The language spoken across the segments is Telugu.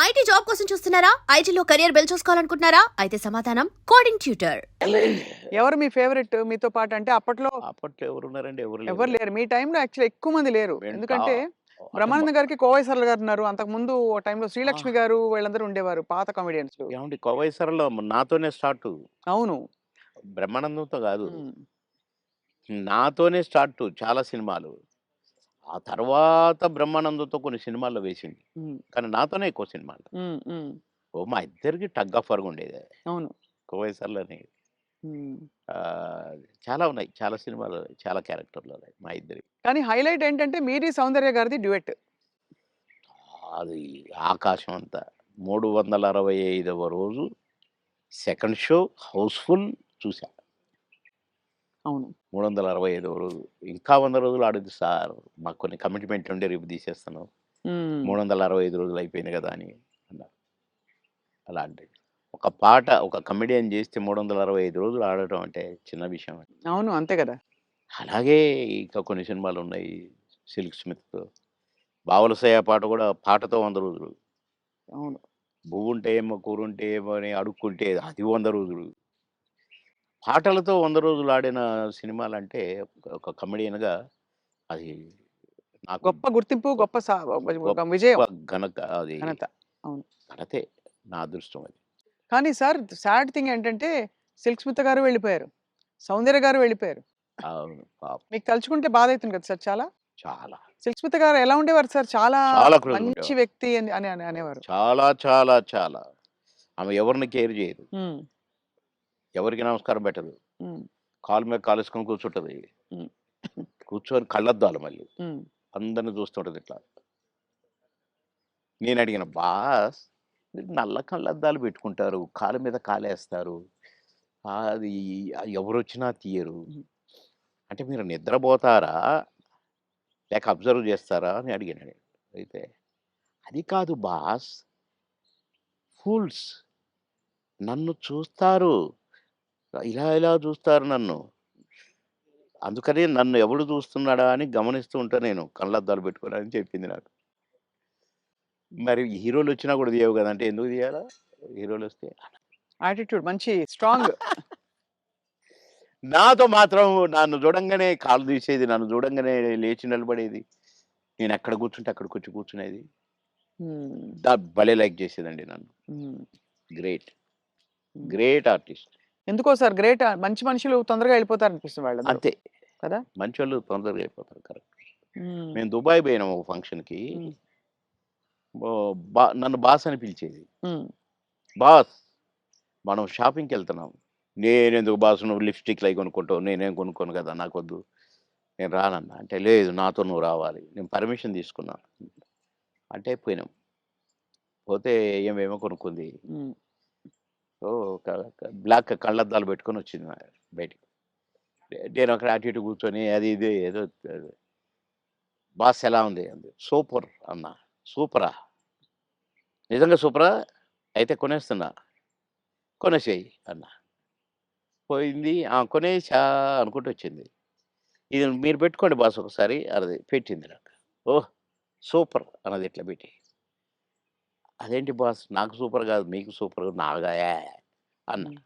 ఐటీ జాబ్ కోసం చూస్తున్నారా? ఐటీలో కెరియర్ బిల్డ్ చూసుకోవాలనుకుంటున్నారా? అయితే సమాధానం కోడింగ్ ట్యూటర్. ఎవరు మీ ఫేవరెట్ మీతో పాటు? అంటే అప్పట్లో అప్పట్లో ఎవరున్నారండి? ఎవరు లేరు. ఎవరు లేరు. మీ టైంలో యాక్చువల్లీ ఎక్కువ మంది లేరు. వెంట ఎందుకంటే అంటే బ్రహ్మానందం గారికి కోవై సరళ గారు ఉన్నారు. అంతకుముందు ఓ టైంలో ఆ! శ్రీలక్ష్మి గారు వీళ్ళందరూ ఉండేవారు పాత కామెడియన్స్. ఏవండీ 'కోవై సరళ' నాతోనే స్టార్టు. అవును. బ్రహ్మానందంతో గాదు. హ్మ్. నాతోనే స్టార్టు చాలా సినిమాలు. ఆ తర్వాత బ్రహ్మానందంతో కొన్ని సినిమాల్లో వేసింది. హ్మ్. కానీ నాతోనే ఎక్కువ సినిమాలు. హ్మ్. హ్మ్. మా ఇద్దరికి టగ్ ఆఫ్ వార్‌గా ఉండేది. అవును. 'కోవై సరళని' హ్మ్. చాలా ఉన్నాయి. చాలా సినిమాలు, చాలా క్యారెక్టర్‌లు ఉన్నాయి మా ఇద్దరివి. కానీ హైలైట్ ఏంటంటే మీది సౌందర్య గారిది డ్యూయెట్. అది ఆకాశం అంత. 365వ రోజు సెకండ్ షో హౌస్‌ఫుల్ చూసా. అవును. 365వ రోజు. ఇంకా 100 రోజులు ఆడొద్దు సార్. మాకు కొన్ని కమిట్మెంట్లు ఉండి రేపు తీసేస్తాను. హ్మ్. 365 రోజులు అయిపోయింది కదా! అని అన్నారు. అలాంటిది. ఒక పాట ఒక కమెడియన్ చేస్తే 365 రోజులు ఆడటం అంటే చిన్న విషయం. అవును. అంతే కదా! అలాగే ఇంకా కొన్ని సినిమాలున్నాయి. 'సిల్క్ స్మిత్‌తో' 'బావలసయ్య' పాట కూడా పాటతో 100 రోజులు. అవును. 'బువ్వుంటే ఏమో కూరుంటే ఏమో' అని అడుక్కుంటే అది 100 రోజులు. పాటలతో 100 రోజులు ఆడిన సినిమాలంటే ఒక కమెడియన్‌గా అది నాకు గొప్ప గుర్తింపు, గొప్ప గొప్ప ఒక గొప్ప విజయం. అది ఘనత. అవును. ఘనతే. నా అదృష్టం అది. కానీ సార్ సాడ్ థింగ్ ఏంటంటే సిల్క్ స్మిత గారు వెళ్ళిపోయారు. సౌందర్య గారు వెళ్ళిపోయారు. అవును. పాపం. మీకు తలుచుకుంటే బాధైతుంది కదా సార్ చాలా? చాలా. సిల్క్ స్మిత గారు ఎలా ఉండేవారు సార్? చాలా చాలా క్లోజ్‌గా మంచి ఉండేవారు. వ్యక్తి అని అని అని అనేవారు. చాలా, చాలా, చాలా. ఆమె ఎవరిని కేర్ చేయదు. హ్మ్. ఎవరికీ నమస్కారం పెట్టదు. హ్మ్. కాలు మీద కాలేసుకొని కూర్చుంటది. హ్మ్. కూర్చొని కళ్ళద్దాలు మళ్ళీ. హ్మ్. అందరిని చూస్తుంటది ఇట్లా. నేనడిగిన, "బాస్ మీరు నల్ల కళ్ళద్దాలు పెట్టుకుంటారు. కాలు మీద కాలేస్తారు. అది ఎవరొచ్చినా తీయరు. హ్మ్. అంటే మీరు నిద్రపోతారా? లేక అబ్జర్వ్ చేస్తారా?" అని అడిగాను నేను. అయితే, "అది కాదు బాస్. ఫూల్స్ నన్ను చూస్తారు. ఇలా ఇలా చూస్తారు నన్ను. అందుకని నన్ను ఎవడు చూస్తున్నాడా అని గమనిస్తూ ఉంటా నేను కళ్ళద్దాలు పెట్టుకొని" అని చెప్పింది నాకు. మరి హీరోలొచ్చినా కూడా తీయవు కదా! అంటే ఎందుకు తీయాలా? హీరోలొస్తే? యాటిట్యూడ్ మంచి స్ట్రాంగ్. నాతో మాత్రం నన్ను చూడంగానే కాళ్ళు తీసేది. నన్ను చూడంగానే లేచి నిలబడేది. నేనెక్కడ కూర్చుంటే అక్కడికొచ్చి కూర్చునేది. హ్మ్. భలే లైక్ చేసేదండి నన్ను. హ్మ్. గ్రేట్. హ్మ్. Great artist. ఎందుకో సార్ గ్రేట్ మంచి మనుషులు తొందరగా వెళ్ళిపోతారనిపిస్తుంది వాళ్ళందరూ. అంతే. కదా! మంచోళ్ళు తొందరగా అయిపోతారు. కరెక్ట్. హ్మ్. మేము దుబాయ్ పోయినాం ఒక ఫంక్షన్‌కి. హ్మ్. నన్ను బాస్ అని పిలిచేది. హ్మ్. బాస్ మనం షాపింగ్‌కెళ్తున్నాం. నేనెందుకు బాస్ నువ్వు లిప్‌స్టిక్‌లయి కొనుక్కుంటావు. నేనేం కొనుక్కోను కదా! నాకొద్దు. నేను రానన్నా. అంటే లేదు నాతో నువ్వు రావాలి. నేను పర్మిషన్ తీసుకున్నా. అంటే పోయినాం. పోతే ఏమేమో కొనుక్కుంది. హ్మ్. ఓహ్! బ్లాక్ కళ్ళద్దాలు పెట్టుకొనొచ్చింది బయటికి. నేను అక్కడ అటు ఇటు కూర్చొని అది ఇది ఏదో బాస్ ఎలా ఉంది? అంది. సూపర్ అన్నా. సూపరా? నిజంగా సూపరా? అయితే కొనేస్తున్నా. కొనేసేయి అన్నా. పోయింది. కొనేసా అనుకుంటూ వచ్చింది. ఇది మీరు పెట్టుకోండి బాస్ ఒకసారి అన్నది. పెట్టింది నాకు. ఓహ్! సూపర్ అన్నది ఇట్లా పెట్టి. అదేంటి బాస్ నాకు సూపర్ కాదు మీకు సూపర్ నాగా అన్నా. హ్మ్.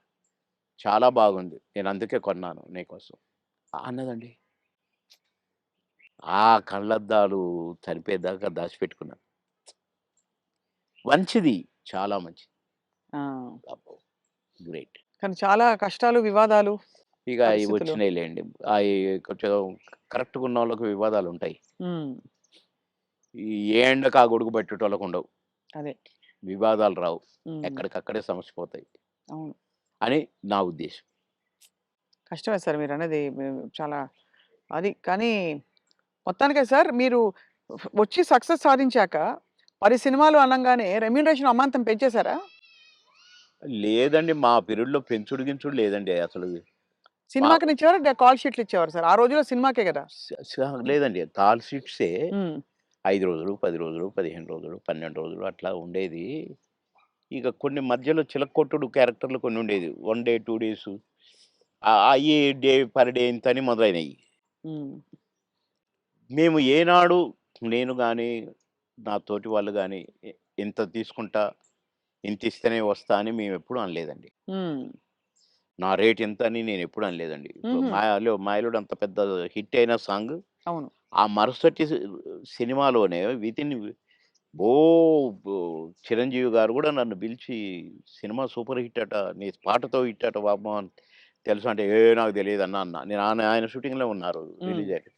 చాలా బాగుంది. నేను అందుకే కొన్నాను నీకోసం. అన్నదండి. ఆ కళ్ళద్దాలు చనిపోయేదాకా దాచిపెట్టుకున్నాను. మంచిది. చాలా మంచిది. ఆ! అబ్బో! గ్రేట్. కానీ చాలా కష్టాలు, వివాదాలు, ఇక అయి పరిస్థితులు. వచ్చినాయిలెండి. అయి కొంచెం కరెక్ట్‌గా ఉన్నోళ్ళకి వివాదాలుంటాయి. హ్మ్. ఈ ఏ ఎండకు ఆ గొడుగు పట్టేటోళ్ళకుండవు. అదే. వివాదాలు రావు. హ్మ్. ఎక్కడికక్కడే సమసిపోతాయి అవును. అని నా ఉద్దేశం. కష్టమే సార్ మీరన్నది. చాలా అది కానీ మొత్తానికే సార్ మీరు వచ్చి సక్సెస్ సాధించాక 10 సినిమాలు అనంగానే రెమ్యూనరేషన్ అమాంతం పెంచేసారా? లేదండి. మా పీరియడ్‌లో పెంచుడు గించుడు లేదండి అసలు. మా సినిమాకినిచ్చేవారా? కాల్ షీట్లు ఇచ్చేవారా సార్? ఆ రోజుల్లో సినిమాకే గదా! స స లేదండి. కాల్ షీట్సే హ్మ్. 5 రోజులు, 10 రోజులు, 15 రోజులు, 12 రోజులు అట్లా ఉండేది. ఇక కొన్ని మధ్యలో చిలక్కొట్టుడు క్యారెక్టర్‌లు కొన్ని ఉండేది. 1 డే, 2 డేసు అయ్యి డే పర్ డే ఇంతని మొదలైనయి. హ్మ్. మేము ఏనాడు నేను గాని, నా తోటి వాళ్ళు గాని ఇంత తీసుకుంటా, ఇంత ఇస్తేనే వస్తా అని మేమెప్పుడు అనలేదండి. హ్మ్. నా రేట్ ఇంత అని నేనెప్పుడు అనలేదండి. ఇప్పుడు హుహు. 'మాయలోడు' అంత పెద్ద హిట్ అయిన సాంగ్. అవును. ఆ మరుసటి సినిమాలోనే వితిన్ ఓ బో 'చిరంజీవి' గారు గూడా నన్ను పిలిచి, "సినిమా సూపర్ హిట్ అట. నీ పాటతో హిట్ అట బాబు" అని తెలుసా అంటే, నాకు తెలీదన్నా" అన్నా. నేను ఆయన షూటింగ్‌లో ఉన్నారు హ్మ్. రిలీజ్ అయ్యాక.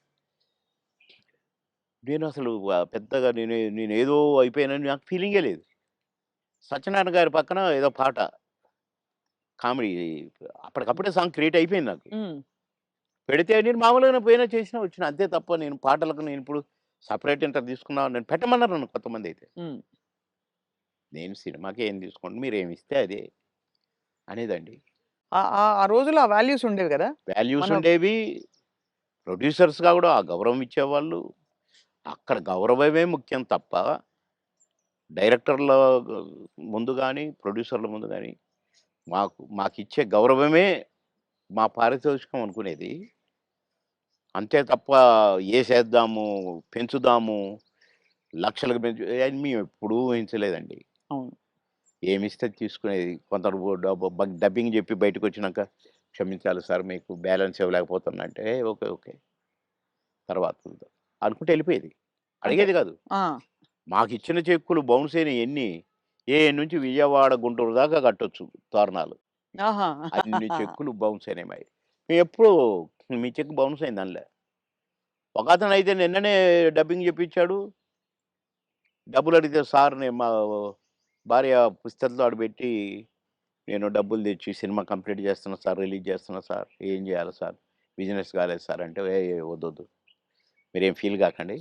నేనసలు పెద్దగా నేనేదో అయిపోయానని నాకు ఫీలింగే లేదు. సత్యనారాయణ గారి పక్కన ఏదో పాట కామెడీ అప్పటికప్పుడే సాంగ్ క్రియేట్ అయిపోయింది నాకు. హ్మ్. పెడితే నేను మామూలుగానే పోయినా, చేసినా, వచ్చినా. అంతే తప్ప నేను పాటలకు నేనిప్పుడు సెపరేట్ ఇంత తీసుకున్నాను నేను పెట్టమన్నారు నన్ను కొంతమందైతే. హ్మ్. నేను సినిమాకి ఏం తీసుకోండి మీరేమిస్తే అదే అనేదండి. ఆ రోజుల్లో ఆ వాల్యూస్ ఉండేవి గదా! వాల్యూస్ మన ఉండేవి. ప్రొడ్యూసర్స్‌గా గూడా ఆ గౌరవం ఇచ్చేవాళ్ళు. అక్కడ గౌరవమే ముఖ్యం తప్ప డైరెక్టర్ల ముందు గాని, ప్రొడ్యూసర్ల ముందు గాని మాకిచ్చే గౌరవమే మా పారితోషికం అనుకునేది. అంతే తప్ప ఏసేద్దాము, పెంచుదాము, లక్షలకు అని మేమెప్పుడూ ఊహించలేదండి. అవును. ఏమిస్తే తీసుకునేది. కొందరు డబ్బింగ్ జెప్పి బయటకొచ్చినాక, "క్షమించాలి సార్ మీకు బ్యాలెన్స్ ఇవ్వలేకపోతున్నా" అంటే, ఓకే. ఓకే. తర్వాత చూద్దాం అనుకుంటే ఎళ్ళిపోయేది. అంతే. అడిగేది గాదు. ఆ! మాకిచ్చిన చెక్కులు బౌన్స్ అయినయి ఎన్ని, నుంచి విజయవాడ, గుంటూరు దాకా కట్టొచ్చు తోరణాలు. ఆహా! అన్ని చెక్కులు బౌన్స్ అయినాయి మాయి. మేమెప్పుడు మీ చెక్ బౌన్స్ అయిందనలే. ఒకతనయితే నిన్ననే డబ్బింగ్ జెప్పించాడు. డబ్బులడిగితే సార్ నేను మా భార్య పుస్తెలతో ఆడబెట్టి, నేను డబ్బులు తెచ్చి సినిమా కంప్లీట్ చేస్తున్నా సార్, రిలీజ్ చేస్తున్నా సార్. ఏం చేయాలి సార్? బిజినెస్ కాలేదు సార్ అంటే, వద్దొద్దు. మీరేం ఫీల్ గాకండి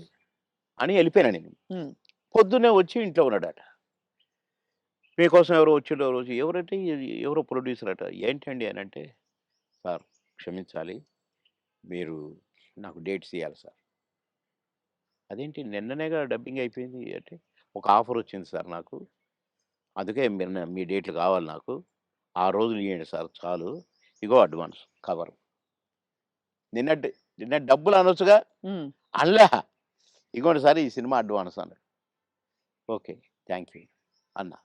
అని ఎళ్ళిపోయాను నేను. హ్మ్. పొద్దున్నే వచ్చి ఇంట్లో ఉన్నాడట. మీకోసం ఎవరో వచ్చిండ్రు రోజు ఎవరంటే ఎవరో ప్రొడ్యూసర్ అట. ఏంటండి అనంటే, సార్ క్షమించాలి. మీరు నాకు డేట్స్ ఇయ్యాలి సార్. అదేంటి నిన్ననేగా డబ్బింగ్ అయిపోయింది అంటే, ఒక ఆఫర్ వచ్చింది సార్ నాకు. అందుకే మీరు మీ డేట్లు కావాలి నాకు. ఆ రోజులు ఇయ్యండి సార్ చాలు. ఇగో అడ్వాన్స్ కవరు. నిన్న నిన్న డబ్బులు అనొచ్చుగా? హ్మ్. అనలా. ఇగోండి సార్ ఈ సినిమా అడ్వాన్స్ అన్నాడు. ఓకే. థాంక్ యూ అన్నా.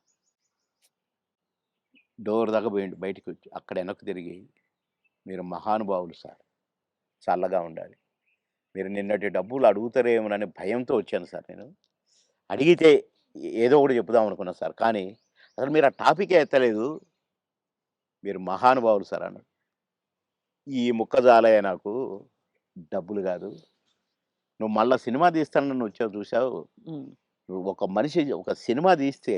డోర్ దాకా పోయిండు బయటికొచ్చి. అక్కడ వెనక్కి తిరిగి, "మీరు మహానుభావులు సార్. చల్లగా ఉండాలి. మీరు నిన్నటి డబ్బులు అడుగుతారేమోననే భయంతో వచ్చాను సార్ నేను. అడిగితే ఏదో ఒకటి చెప్పుదాం అనుకున్నా సార్. కానీ అసలు మీరు ఆ టాపికే ఎత్తలేదు. మీరు మహానుభావులు సార్" అన్నాడు. ఈ ముక్క చాలయ్య నాకు. డబ్బులు గాదు. నువ్వు మళ్ళా సినిమా తీస్తానని వచ్చావు చూసావు. హ్మ్. నువ్వు ఒక మనిషి ఒక సినిమా తీస్తే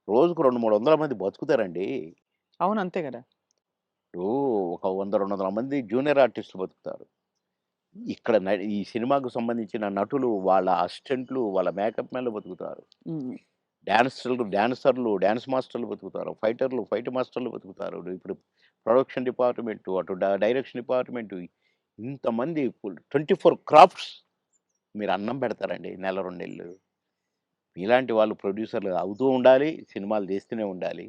రోజుకు 200, 300 మంది బతుకుతారండి. అవును. అంతే గదా! ఇప్పుడు ఒక 100, 200 మంది జూనియర్ ఆర్టిస్టులు బతుకుతారు. ఇక్కడ ఈ సినిమాకు సంబంధించిన నటులు, వాళ్ళ అసిస్టెంట్లు, వాళ్ళ మేకప్ మ్యాన్‌లు బతుకుతారు. హ్మ్. డాన్సర్లు, డాన్స్ మాస్టర్లు బతుకుతారు. ఫైటర్లు, ఫైట్ మాస్టర్లు బతుకుతారు. ఇప్పుడు ప్రొడక్షన్ డిపార్ట్‌మెంటు, అటు డైరెక్షన్ డిపార్ట్‌మెంటు ఇంతమంది 24 క్రాఫ్ట్స్ మీరు అన్నం పెడతారండి నెల, 2 నెలలు. మీలాంటి వాళ్ళు ప్రొడ్యూసర్‌లు అవుతూ ఉండాలి. సినిమాలు తీస్తూనే ఉండాలి.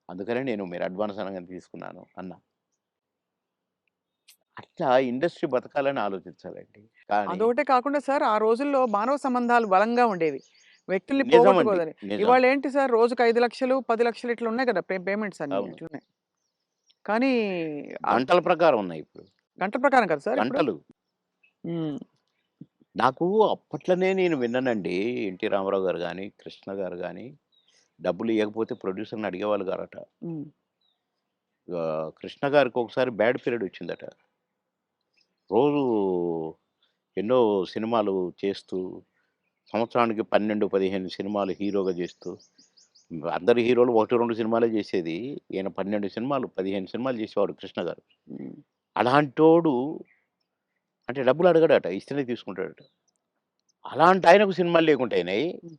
అందుకనే నేను మీరు అడ్వాన్స్ అనంగానే తీసుకున్నాను అన్నా. అట్లా ఇండస్ట్రీ బతకాలని ఆలోచించాలండి. కానీ అదొకటే కాకుండా సార్ ఆ రోజుల్లో మానవ సంబంధాలు బలంగా ఉండేవి. వ్యక్తుల్ని నిజమండి. పోగొట్టుకోదని. నిజం. ఇవాళేంటి సార్ రోజుకి 5,00,000, 10,00,000 ఇట్లా ఉన్నాయి కదా! పేమెంట్స్ అన్నీ అవును. ఇట్లున్నాయి. కానీ ఆహ్, గంటల ప్రకారం ఉన్నాయి ఇప్పుడు. గంటల ప్రకారం కదా సార్ ఇప్పుడు? గంటలు. హ్మ్. నాకు అప్పట్లోనే నేను విన్నానండి. 'ఎన్టీ రామారావు' గారు గాని, 'కృష్ణ' గారు గాని డబ్బులు ఇయ్యకపోతే ప్రొడ్యూసర్‌ని అడిగేవాళ్ళు గారట. హ్మ్. 'కృష్ణ' గారికి ఒకసారి బ్యాడ్ పీరియడ్ వచ్చిందట. రోజు ఎన్నో సినిమాలు చేస్తూ, సంవత్సరానికి 12, 15 సినిమాలు హీరోగా చేస్తూ, అందరు హీరోలు 1, 2 సినిమాలే చేసేది. ఈయన 12 సినిమాలు, 15 సినిమాలు చేసేవాడు 'కృష్ణ' గారు. హ్మ్. అలాంటోడు అంటే డబ్బులు అడగడట. ఇస్తేనే తీసుకుంటాడట. అలాంటాయనకు సినిమాలు లేకుండా అయినాయి. హ్మ్.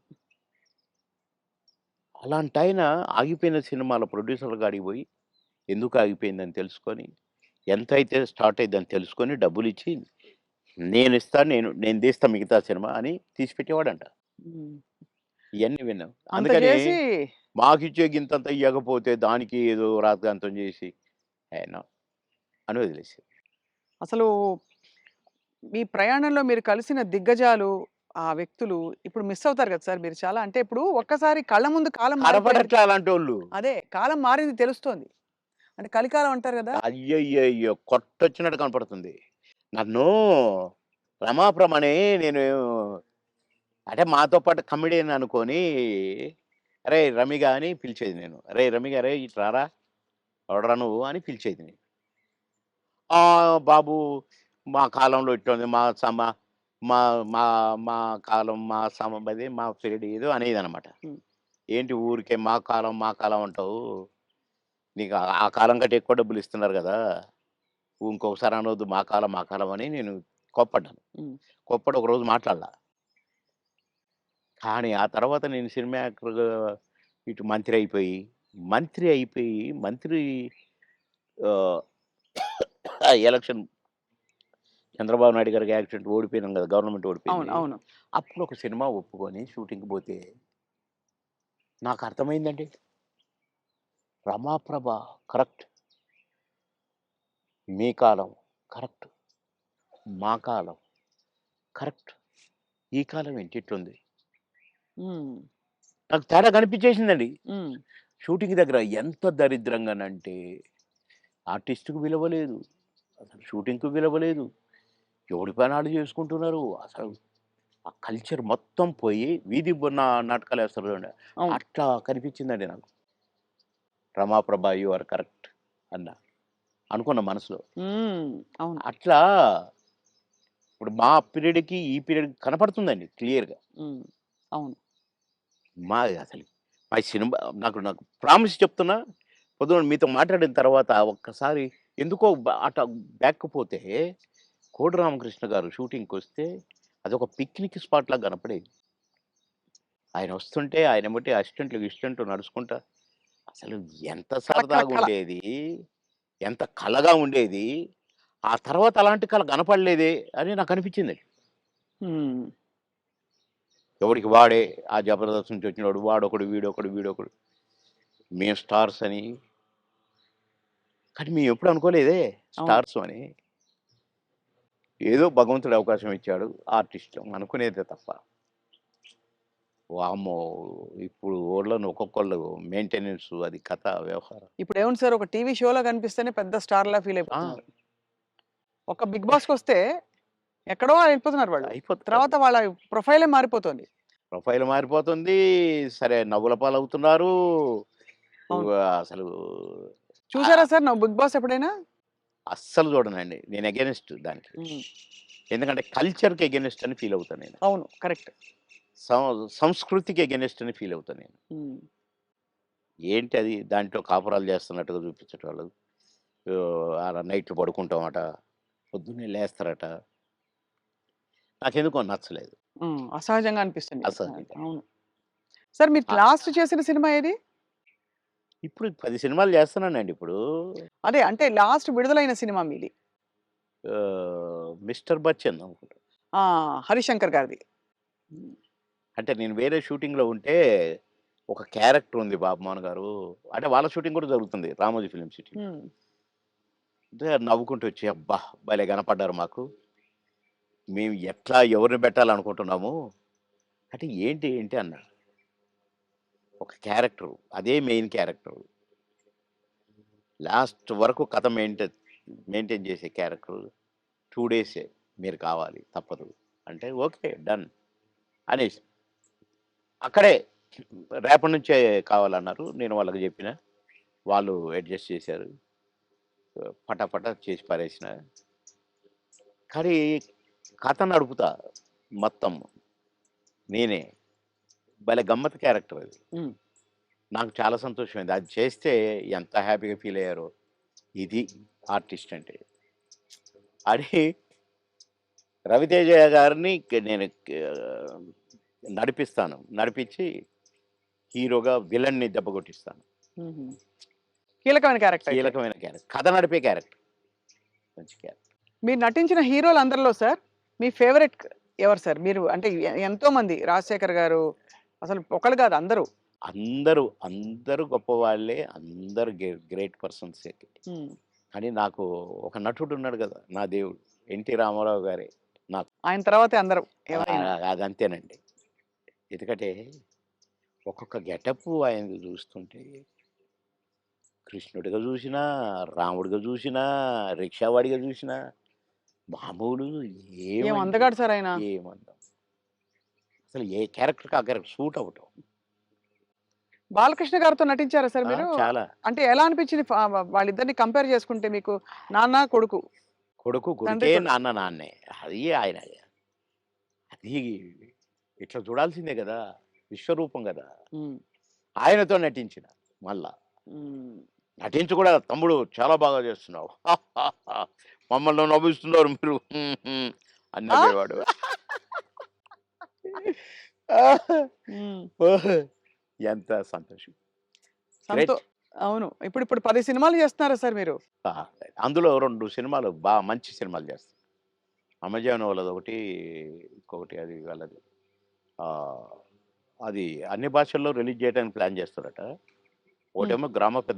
అలాంటాయన ఆగిపోయిన సినిమాల ప్రొడ్యూసర్‌ల కాడికి పోయి, ఎందుకు ఆగిపోయిందని తెలుసుకొని, ఎంతైతే స్టార్ట్ అయిద్దని తెలుసుకొని డబ్బులిచ్చి, నేనిస్తా, నేను తీస్తా మిగతా సినిమా అని తీసి పెట్టేవాడంట. హ్మ్. ఇయన్నీ విన్నాం. అంత అందుకని జేసి మాకిచ్చే గింతంత ఇయ్యకపోతే దానికి ఏదో రాద్ధాంతం చేసి, నో అని వదిలేసారు. అసలు మీ ప్రయాణంలో మీరు కలిసిన దిగ్గజాలు ఆ వ్యక్తులు ఇప్పుడు మిస్ అవుతారు కదా సార్ మీరు చాలా. అంటే ఇప్పుడు ఒక్కసారి కళ్ళ ముందు కాలం మారిపోయింది. కనపడట్లే అలాంటోళ్ళు. అదే కాలం మారింది తెలుస్తోంది. అంటే కలికాలం అంటారు కదా! అయ్యయ్యయ్యో! కొట్టొచ్చినట్టు కనపడుతుంది. నన్ను రమాప్రమ అని నేను అంటే మాతో పాటు కమెడియన్ అనుకోని, "అరేయ్! రమిగా" అని పిలిచేది నేను. "అరేయ్! రమిగా అరేయ్! ఇటు రారా! ఎవడురా నువ్వు" అని పిలిచేది నేను. "ఆ! బాబు మా కాలంలో ఇట్లుంది. మా మా మా కాలం మా అదే మా పీరియడ్" ఏదో అనేదనమాట. హ్మ్. ఏంటి ఊరికే మా కాలం అంటావు? నీకు ఆ కాలం కంటే ఎక్కువ డబ్బులు ఇస్తున్నారు గదా! ఇంకొకసారి అనొద్దు మా కాలం అని నేను కోప్పడ్డాను. హ్మ్. కోప్పడి ఒకరోజు మాట్లాడలా. కానీ ఆ తర్వాత నేను సినిమా యాక్టర్‌గా ఇటు మంత్రి అయిపోయి మంత్రి ఆహ్, ఎలక్షన్ చంద్రబాబు నాయుడు గారికి యాక్సిడెంట్ ఓడిపోయినాం గదా! గవర్నమెంట్ అవును. ఓడిపోయింది. అవును. అప్పుడు ఒక సినిమా ఒప్పుకొని షూటింగ్‌కి పోతే నాకర్థమైందండి. రమాప్రభ కరెక్ట్. మీ కాలం కరెక్ట్. మా కాలం కరెక్ట్. ఈ కాలం ఏంటి ఇట్లుంది? హ్మ్. నాకు తేడా కనిపించేసిందండి. హ్మ్. షూటింగ్ దగ్గర ఎంత దరిద్రంగానంటే ఆర్టిస్ట్‌కి విలువ లేదు. అసలు షూటింగ్‌కి విలువ లేదు. ఎవడి పని ఆళ్ళు చేసుకుంటున్నారు. అసలు ఆ కల్చర్ మొత్తం పోయి వీధి నాటకాలేస్తారు చూడండి. అవును. అట్లా కనిపించిందండి నాకు. 'రమాప్రభ యూ ఆర్ కరెక్ట్' అన్నా. అనుకున్న మనసులో. హ్మ్. అవును. అట్లా ఇప్పుడు మా పీరియడ్‌కి, ఈ పీరియడ్‌కి కనపడుతుందండి క్లియర్‌గా. హ్మ్. అవును. మా అసలు మా సినిమా నాకు ప్రామిస్ చెప్తున్నా, పొద్దున మీతో మాట్లాడిన తర్వాత ఒక్కసారి ఎందుకో అట బ్యాక్‌కి పోతే, కోడి రామకృష్ణ గారు షూటింగ్‌కొస్తే అదొక పిక్నిక్ స్పాట్‌లాగా కనపడేది. ఆయన వస్తుంటే ఆయన ఎమ్మటే అసిస్టెంట్లు, గిసిస్టెంట్లు నడుచుకుంటా అసలు ఎంత కళ, కళ, కళ. సరదాగుండేది. ఎంత కళగా ఉండేది. ఆ తర్వాత అలాంటి కళ కనపడలేదే అని నాకనిపించింది. హ్మ్. ఎవడికి వాడే ఆ 'జబర్దస్త్' నుంచి వచ్చినోడు వాడొకడు, వీడొకడు. మేము స్టార్స్ అని. కానీ మేమెప్పుడు అనుకోలేదే అవును. స్టార్స్ అని. ఏదో భగవంతుడు అవకాశం ఇచ్చాడు. ఆర్టిస్టులం అనుకునేదే తప్ప. వామ్మో! ఇప్పుడు వోళ్ళని ఒక్కొక్కళ్ళు మెయింటెనెన్స్ అది కథ, వ్యవహారం. ఇప్పుడేముంది సార్ ఒక టీవీ షోలో కనిపిస్తేనే పెద్ద స్టార్‌లా ఫీల్ ఆ! అయిపోతున్నారు. ఒక 'బిగ్ బాస్'కొస్తే ఎక్కడో వెళ్ళిపోతున్నారు వాళ్ళు. అయిపోతున్నారు. తర్వాత వాళ్ళ ప్రొఫైలే మారిపోతోంది. ప్రొఫైల్ మారిపోతుంది. సరే నవ్వుల పాలవుతున్నారు. అవును. అసలు చూసారా ఆహ్, సార్ నువ్వు 'బిగ్ బాస్' ఎప్పుడైనా? అస్సలు చూడనండి. నేను అగైనిస్ట్ దానికి. హ్మ్. ఎందుకంటే కల్చర్‌కి అగైనిస్ట్ అని ఫీల్ అవుతా నేను. అవును. కరెక్ట్. సంస్కృతికి అగైనిస్ట్ అని ఫీల్ అవుతా నేను. హ్మ్. ఏంటి అది దాంట్లో కాపురాలు చేస్తున్నట్టుగా చూపించేటోళ్ళు. ఆడ నైట్‌లు పడుకుంటామట. పొద్దున్నే లేస్తారట. నాకెందుకో నచ్చలేదు. హ్మ్. అసహజంగా అనిపిస్తుంది. అసహ్యంగా. అవును. సార్ మీరు ఆ! లాస్ట్ చేసిన సినిమా ఏది? ఇప్పుడు 10 సినిమాలు చేస్తున్నానండి ఇప్పుడు. అదే అంటే లాస్ట్ విడుదలైన సినిమా మీది. 'మిస్టర్ బచ్చన్' అనుకుంటా. ఆ! 'హరిశంకర్' గారిది. హ్మ్. అంటే నేను వేరే షూటింగ్‌లో ఉంటే ఒక క్యారెక్టర్ ఉంది బాబుమోహన్ గారు. అంటే వాళ్ళ షూటింగ్ కూడా జరుగుతుంది. 'Ramoji film city'. హ్మ్. అంటే నవ్వుకుంటూ వచ్చి, "అబ్బా! భలే కనపడ్డారు మాకు. మేము ఎట్లా ఎవరిని పెట్టాలనుకుంటున్నాము." అంటే ఏంటి అన్నా. ఒక క్యారెక్టరు. అదే మెయిన్ క్యారెక్టరు. లాస్ట్ వరకు కథ మెయింటైన్ చేసే క్యారెక్టరు. 2 డేసే మీరు కావాలి తప్పదు. అంటే ఓకే. డన్ అనేసి. అక్కడే రేపటి నుంచే కావాలన్నారు. నేను వాళ్ళకి చెప్పిన. వాళ్ళు అడ్జస్ట్ చేశారు. పటాపటా చేసి పారేసిన. కానీ కథ నడుపుతా మొత్తం నేనే. భలే గమ్మత్తు క్యారెక్టర్ అది. హ్మ్. నాకు చాలా సంతోషమైంది. అది చేస్తే ఎంత హ్యాపీగా ఫీల్ అయ్యారో. ఇది ఆర్టిస్ట్ అంటే. అని రవితేజ గారిని నేను నడిపిస్తాను. నడిపించి హీరోగా విలన్‌ని దెబ్బ కొట్టిస్తాను. హుహు. కీలకమైన క్యారెక్టర్ అయితే. కీలకమైన క్యారెక్టర్. కథ నడిపే క్యారెక్టర్. మంచి క్యారెక్టర్. మీరు నటించిన హీరోలందరిలో సార్ మీ ఫేవరెట్ ఎవరు సార్? మీరు అంటే ఎంతోమంది 'రాజశేఖర్' గారు అసలు ఒకళ్ళు కాదు అందరూ. అందరూ గొప్పవాళ్ళే. అందరూ గ్రేట్ పర్సన్సే. హ్మ్. కానీ నాకు ఒక నటుడున్నాడు గదా! నా దేవుడు. 'ఎన్టీ రామారావు' గారే నాకు. ఆయన తర్వాతే అందరూ ఎవరైనా. అది అంతేనండి. ఎందుకంటే ఒక్కొక్క గెటప్పు ఆయనది చూస్తుంటే కృష్ణుడిగా చూసినా, రాముడిగా చూసినా, రిక్షావాడిగా చూసినా మామూలు ఏం ఏమండి అందగాడు సార్ ఆయన. ఏమందం. అసలు ఏ క్యారెక్టర్‌కి ఆ క్యారెక్టర్ సూట్ అవ్వటం. బాలకృష్ణ గారితో నటించారా సార్ మీరు? చాలా. అంటే ఎలా అనిపించింది వాళ్ళిద్దరిని కంపేర్ చేసుకుంటే మీకు? నాన్న, కొడుకు. కొడుకు తండ్రి కొడుకే, కొడుకు. నాన్న నాన్నే. అది ఆయన. అది ఇట్లా చూడాల్సిందే గదా! విశ్వరూపం గదా! హ్మ్. ఆయనతో నటించిన మళ్ళా. హ్మ్. నటించి కూడా తమ్ముడు చాలా బాగా చేస్తున్నావు. మమ్మల్ని నవ్విస్తున్నారు మీరు అని ఆ! నవ్వేవాడు. హ్మ్. ఓహ్! ఎంత సంతోషం. సంతో గ్రేట్. అవును. ఇప్పుడు 10 సినిమాలు చేస్తున్నారా సార్ మీరు? ఆ! అందులో 2 సినిమాలు మంచి సినిమాలు చేస్తాను. అమెజాన్ వాళ్ళదొకటి, ఇంకొకటి అది వాళ్ళది. ఆహ్, అది అన్ని భాషల్లో రిలీజ్ చేయడానికి ప్లాన్ చేస్తారట. హ్మ్. ఒకటేమో గ్రామ పెద్ద